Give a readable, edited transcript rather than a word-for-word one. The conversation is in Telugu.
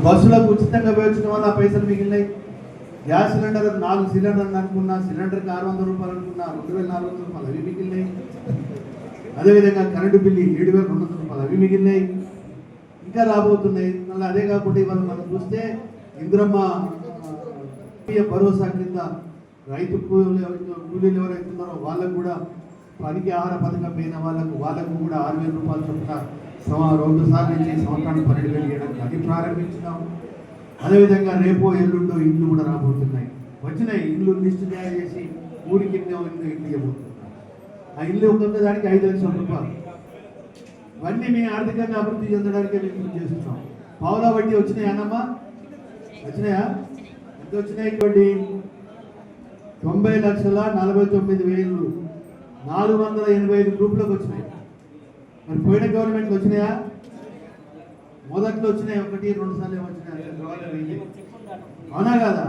బస్సులకు ఉచితంగా వేయించడం వల్ల ఆ పైసలు మిగిలినాయి. గ్యాస్ సిలిండర్ 4 సిలిండర్లు అనుకున్నా, సిలిండర్కి 600 రూపాయలు అనుకున్నా, 2400 రూపాయలు అవి మిగిలినాయి. అదేవిధంగా కరెంటు బిల్లు 7200 రూపాయలు అవి మిగిలినాయి. ఇంకా రాబోతున్నాయి. మళ్ళీ అదే కాకుండా ఇవాళ మనం చూస్తే ఇంద్రమ్మ భరోసా కింద రైతు కూలీలు ఎవరైతే ఉన్నారో వాళ్ళకు కూడా పనికి ఆహార పథకం పోయిన వాళ్ళకు కూడా 6000 రూపాయలు చొప్పున 2 సార్లు ఇచ్చి సంవత్సరానికి 12,000 ఇవ్వడానికి అది ప్రారంభించినాము. అదేవిధంగా రేపో ఎల్లుండో ఇల్లు కూడా రాబోతున్నాయి. వచ్చినాయి ఇల్లు లిస్టు తయారు చేసి ఊరికి ఇల్లు ఇవ్వబోతున్నాయి. ఆ ఇల్లు ఒక్కొక్క దానికి 5 లక్షల రూపాయలు. ఇవన్నీ మేము ఆర్థికంగా అభివృద్ధి చెందడానికే మేము చేస్తున్నాం. పావులా వడ్డీ వచ్చినాయా అన్నమ్మా? వచ్చినాయా? ఎంత వచ్చినాయి? వడ్డీ 90,49,485 గ్రూపులకు వచ్చినాయి. మరి పోయిన గవర్నమెంట్లు వచ్చినాయా? మొదట్లో వచ్చినాయి, 1-2 సార్లు వచ్చినాయి. అవునా కదా?